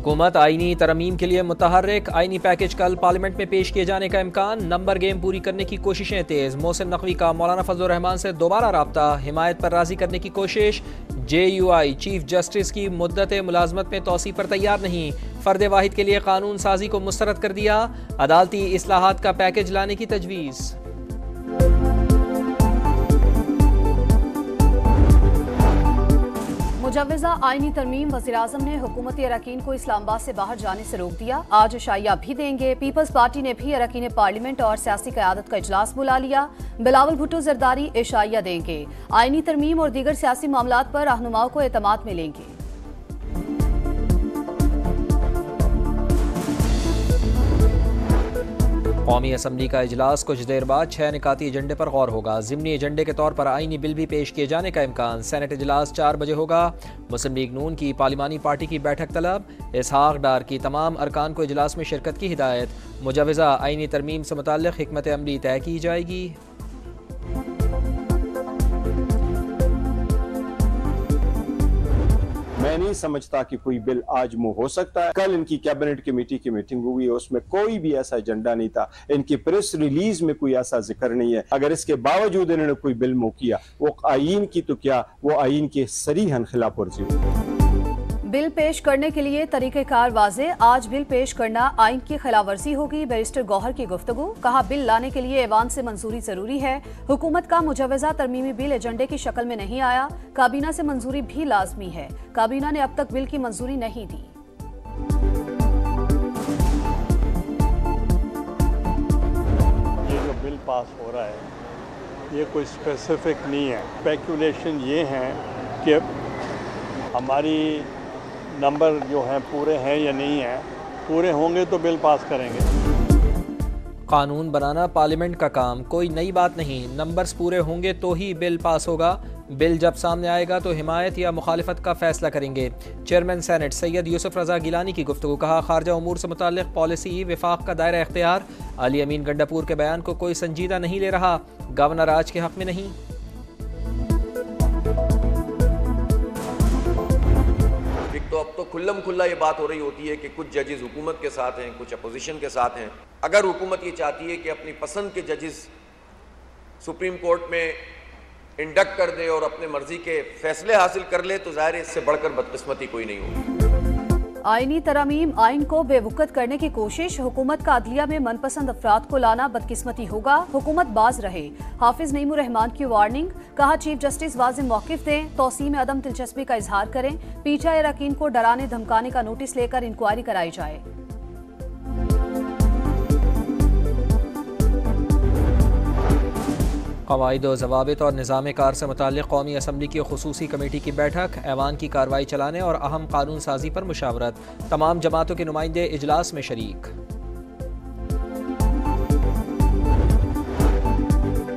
हुकूमत आईनी तरमीम के लिए मुतहर्रिक। आईनी पैकेज कल पार्लियामेंट में पेश किए जाने का इम्कान। नंबर गेम पूरी करने की कोशिशें तेज। मोहसिन नकवी का मौलाना फजल रहमान से दोबारा राब्ता। हिमायत पर राजी करने की कोशिश। JUI चीफ जस्टिस की मुद्दत मुलाजमत में तोसी पर तैयार नहीं। फर्द वाहिद के लिए कानून साजी को मुस्तरद कर दिया। अदालती इस्लाहात का पैकेज लाने की तजवीज़। मुजव्वज़ा आईनी तरमीम। वज़ीर-ए-आज़म ने हुकूमती अरकान को इस्लामाबाद से बाहर जाने से रोक दिया। आज इशाइया भी देंगे। पीपल्स पार्टी ने भी अरकान पार्लियामेंट और सियासी क़यादत का इजलास बुला लिया। बिलावल भुट्टो जरदारी इशाइया देंगे। आईनी तरमीम और दीगर सियासी मामलात पर रहनुमाओं को एतमाद में लेंगे। कौमी असम्बली का इजलास कुछ देर बाद 6 निकाती एजेंडे पर गौर होगा। ज़िमनी एजेंडे के तौर पर आईनी बिल भी पेश किए जाने का इम्कान। सेनेट इजलास 4 बजे होगा। मुस्लिम लीग नून की पार्लिमानी पार्टी की बैठक तलब। इसहाक डार की तमाम अरकान को इजलास में शिरकत की हिदायत। मुजव्वज़ा आईनी तरमीम से मुताल्लिक़ हिकमत अमली तय की जाएगी। मैं नहीं समझता कि कोई बिल आज मुंह हो सकता है। कल इनकी कैबिनेट कमेटी की मीटिंग हुई है, उसमें कोई भी ऐसा एजेंडा नहीं था। इनकी प्रेस रिलीज में कोई ऐसा जिक्र नहीं है। अगर इसके बावजूद इन्होंने कोई बिल मुंह किया, वो आईन की तो क्या, वो आईन के सरीहन खिलाफ वर्जी हुई। बिल पेश करने के लिए तरीक़ेकार वाज़े। आज बिल पेश करना आइन की खिलाफवर्जी होगी। बैरिस्टर गौहर की गुफ्तगू। कहा बिल लाने के लिए ऐवान से मंजूरी जरूरी है। हुकूमत का मुजव्वज़ा तरमीमी बिल एजेंडे की शक्ल में नहीं आया। काबीना से मंजूरी भी लाजमी है। काबीना ने अब तक बिल की मंजूरी नहीं दी। ये जो बिल पास हो रहा है, ये कोई स्पेसिफिक नहीं है। स्पेकुलेशन ये है कि हमारी नंबर जो हैं पूरे हैं या नहीं हैं। पूरे होंगे तो बिल पास करेंगे। कानून बनाना पार्लियामेंट का काम, कोई नई बात नहीं। नंबर्स पूरे होंगे तो ही बिल पास होगा। बिल जब सामने आएगा तो हिमायत या मुखालिफत का फैसला करेंगे। चेयरमैन सेनेट सैयद यूसुफ रजा गिलानी की गुफ्तगू। कहा खारजा उमूर से मुताल्लिक़ पॉलिसी विफाक का दायरा इख्तियार। अली अमीन गंडापुर के बयान को कोई संजीदा नहीं ले रहा। गवर्नर आज के हक में नहीं। तो अब तो खुल्लम खुल्ला ये बात हो रही होती है कि कुछ जजेस हुकूमत के साथ हैं, कुछ अपोजिशन के साथ हैं। अगर हुकूमत ये चाहती है कि अपनी पसंद के जजेस सुप्रीम कोर्ट में इंडक्ट कर दे और अपने मर्जी के फैसले हासिल कर ले, तो जाहिर है इससे बढ़कर बदकिस्मती कोई नहीं होगी। आईनी तरमीम आइन को बेवकूफ़ करने की कोशिश। हुकूमत का अदलिया में मनपसंद अफराद को लाना बदकिस्मती होगा। हुकूमत बाज रहे। हाफिज नईमुर रहमान की वार्निंग। कहा चीफ जस्टिस वाज़ेह मौक़िफ़ दें, तौसी में अदम दिलचस्पी का इजहार करें। पीटीआई अरकान को डराने धमकाने का नोटिस लेकर इंक्वायरी कराई जाए। क़वाइद व ज़वाबित और निज़ाम कार से मुताल्लिक़ कौमी असम्बली की खुसूसी कमेटी की बैठक। ऐवान की कार्रवाई चलाने और अहम कानून साजी पर मुशावरत। तमाम जमातों के नुमाइंदे इजलास में शरीक।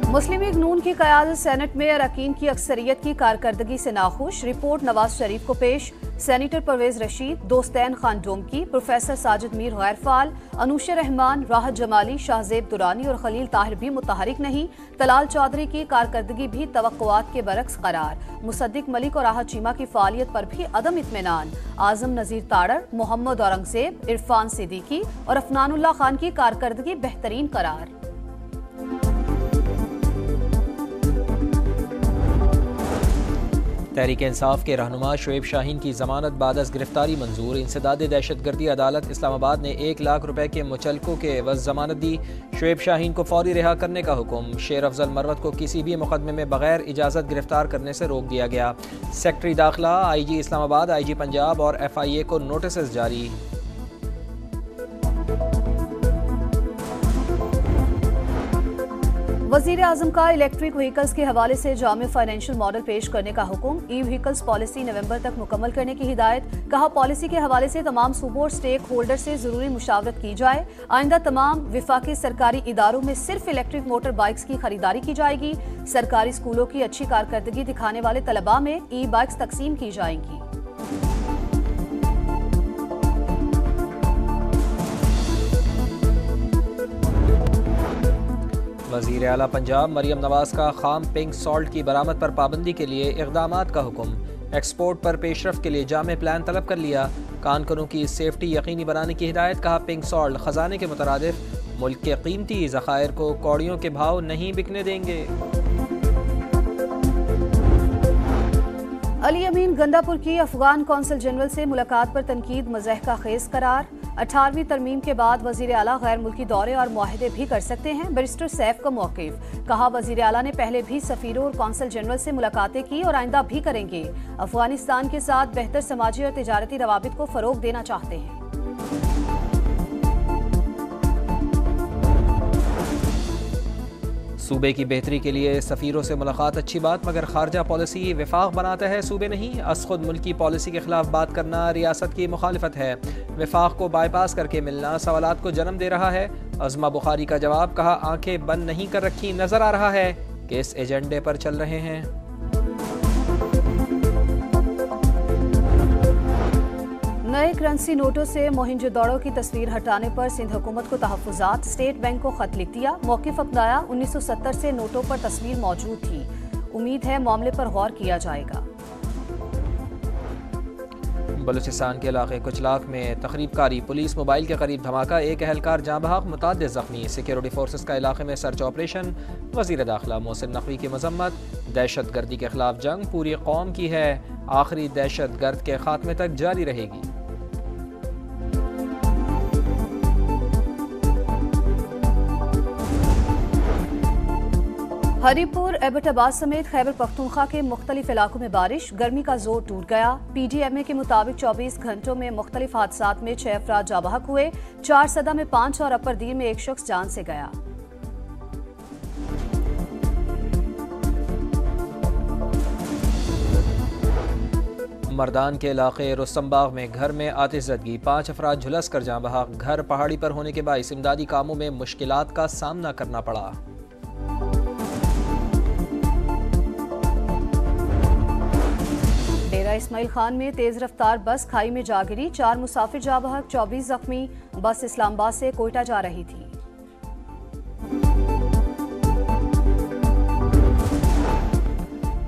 मुस्लिम लीग नून की क़यादत सेनेट में अरकान की अक्सरियत की कारकर्दगी से नाखुश। रिपोर्ट नवाज शरीफ को पेश। सेनेटर परवेज रशीद, दोस्तैन खान डोमकी, प्रोफेसर साजिद मीर गैर फाल, अनुशा रहमान, राहत जमाली, शाहजेब दुरानी और खलील ताहिर भी मुतहरिक नहीं। तलाल चौधरी की कारकर्दगी भी तवक्कुआत के बरक्स करार। मुसद्दिक मलिक और राहत चीमा की फालियत पर भी अदम इत्मीनान। आजम नजीर ताड़र, मोहम्मद औरंगजेब, इरफान सिद्दीकी और अफनानुल्लाह खान की कारकर्दगी बेहतरीन करार। तहरीक इंसाफ के रहनुमा शुएब शाहीन की जमानत बादस गिरफ्तारी मंजूर। इंसदाद दहशतगर्दी अदालत इस्लामाबाद ने 1 लाख रुपए के मुचलकों के एवज जमानत दी। शुएब शाहीन को फौरी रिहा करने का हुक्म। शेर अफजल मरवत को किसी भी मुकदमे में बगैर इजाज़त गिरफ्तार करने से रोक दिया गया। सेक्रेटरी दाखिला, IG इस्लामाबाद, IG पंजाब और FIA को नोटिस जारी। वज़ीर आज़म का इलेक्ट्रिक व्हीकल्स के हवाले से जामे फाइनेंशियल मॉडल पेश करने का हुक्म। ई व्हीकल्स पॉलिसी नवंबर तक मुकम्मल करने की हिदायत। कहा पॉलिसी के हवाले से तमाम सूबों और स्टेक होल्डर से जरूरी मुशावरत की जाए। आइंदा तमाम विफाकी सरकारी इदारों में सिर्फ इलेक्ट्रिक मोटर बाइक्स की खरीदारी की जाएगी। सरकारी स्कूलों की अच्छी कारकर्दगी दिखाने वाले तलबा में ई बाइक्स तकसीम की जाएंगी। वज़ीर आला पंजाब मरियम नवाज का खाम पिंक सॉल्ट की बरामद पर पाबंदी के लिए इक़दामात का हुक्म। एक्सपोर्ट पर पेशरफ के लिए जामे प्लान तलब कर लिया। कानकनों की सेफ्टी यकीनी बनाने की हिदायत। कहा पिंक सॉल्ट खजाने के मुतरादिफ मुल्क के कीमती ज़खायर को कौड़ियों के भाव नहीं बिकने देंगे। अली अमीन गंदापुर की अफगान कौंसल जनरल से मुलाकात पर तनकीद मज़हका खेज करार। 18वीं तरमीम के बाद वज़ीर आला गैर मुल्की दौरे और मुआहदे भी कर सकते हैं, बैरिस्टर सैफ का मौक़िफ़। कहा वज़ीर आला ने पहले भी सफ़ीरों और कौंसल जनरल से मुलाकातें की और आइंदा भी करेंगे। अफगानिस्तान के साथ बेहतर समाजी और तिजारती रवाबित को फ़रोग़ देना चाहते हैं। सूबे की बेहतरी के लिए सफ़ीरों से मुलाकात अच्छी बात, मगर खारजा पॉलिसी विफाक बनाता है, सूबे नहीं। खुद मुल्की पॉलिसी के खिलाफ बात करना रियासत की मुखालिफत है। विफाक को बाईपास करके मिलना सवालात को जन्म दे रहा है। अज़मा बुखारी का जवाब। कहा आंखें बंद नहीं कर रखी, नजर आ रहा है कि इस एजेंडे पर चल रहे हैं। नए करेंसी नोटों से मोहिंजोदड़ो की तस्वीर हटाने पर सिंध हुकूमत को तहफ़्फ़ुज़ात। स्टेट बैंक को खत लिख दिया, मौक़िफ़ अपनाया। 1970 से नोटों पर तस्वीर मौजूद थी, उम्मीद है मामले पर गौर किया जाएगा। बलूचिस्तान के इलाके कुचलाक में तखरीबकारी, पुलिस मोबाइल के करीब धमाका, एक अहलकार जाँ बहक, मुताद्दिद ज़ख्मी। सिक्योरिटी फोर्सेस का इलाके में सर्च ऑपरेशन। वज़ीर दाखिला मोहसिन नकवी की मजम्मत। दहशत गर्दी के खिलाफ जंग पूरी कौम की है, आखिरी दहशत गर्द के खात्मे तक जारी रहेगी। हरीपुर, एबटाबाद समेत खैबर पख्तूनख्वा के मुख्तलिफ इलाकों में बारिश, गर्मी का जोर टूट गया। PDMA के मुताबिक 24 घंटों में मुख्तलिफ हादसात में 6 अफराद जाँ बहक हुए, 4 सदा में 5 और अपर दीर में 1 शख्स जान से गया। मर्दान के इलाके रुस्तमबाग में घर में आतिशज़दगी, 5 अफराद झुलस कर जाँ बहक। घर पहाड़ी पर होने के बाइस इमदादी कामों में मुश्किलात का सामना करना पड़ा। डेरा इस्माइल खान में तेज रफ्तार बस खाई में जा गिरी, 4 मुसाफिर जा बहक, 24 जख्मी। बस इस्लामाबाद से कोयटा जा रही थी।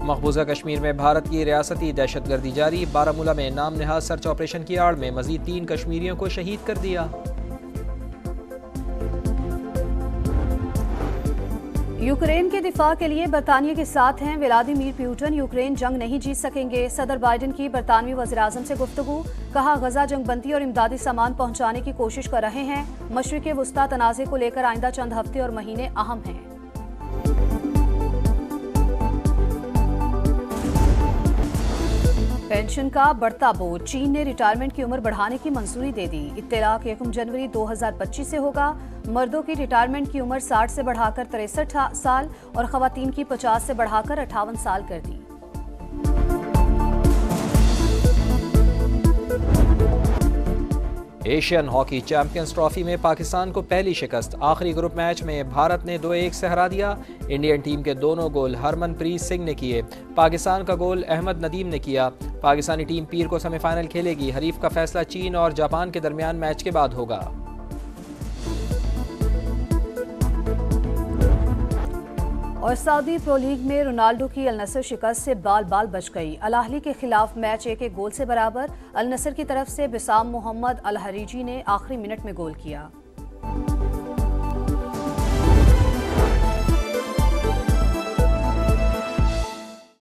मकबूजा कश्मीर में भारत की रियासती दहशतगर्दी जारी, बारामूला में नाम नहाज सर्च ऑपरेशन की आड़ में मजीद 3 कश्मीरियों को शहीद कर दिया। यूक्रेन के दिफा के लिए बरतानिया के साथ हैं व्लादिमीर पुतिन। यूक्रेन जंग नहीं जीत सकेंगे, सदर बाइडन की बरतानवी वज़ीर-ए-आज़म से गुफ्तगू। कहा गजा जंगबंदी और इमदादी सामान पहुंचाने की कोशिश कर रहे हैं। मशरिक़ वुस्ता तनाज़े को लेकर आइंदा चंद हफ्ते और महीने अहम हैं। पेंशन का बढ़ता बोझ, चीन ने रिटायरमेंट की उम्र बढ़ाने की मंजूरी दे दी। इत्तलाक 1 जनवरी 2025 से होगा। मर्दों की रिटायरमेंट की उम्र 60 से बढ़ाकर 63 साल और खवातीन की 50 से बढ़ाकर 58 साल कर दी। एशियन हॉकी चैंपियंस ट्रॉफी में पाकिस्तान को पहली शिकस्त। आखिरी ग्रुप मैच में भारत ने 2-1 से हरा दिया। इंडियन टीम के दोनों गोल हरमनप्रीत सिंह ने किए, पाकिस्तान का गोल अहमद नदीम ने किया। पाकिस्तानी टीम पीर को सेमीफाइनल खेलेगी। हरीफ का फैसला चीन और जापान के दरमियान मैच के बाद होगा। और सऊदी प्रो लीग में रोनाल्डो की अल नसर शिकस्त से बाल बाल बच गई। अल अहली के खिलाफ मैच 1-1 गोल से बराबर। अल नसर की तरफ से बिसाम मोहम्मद अल हरीजी ने आखिरी मिनट में गोल किया।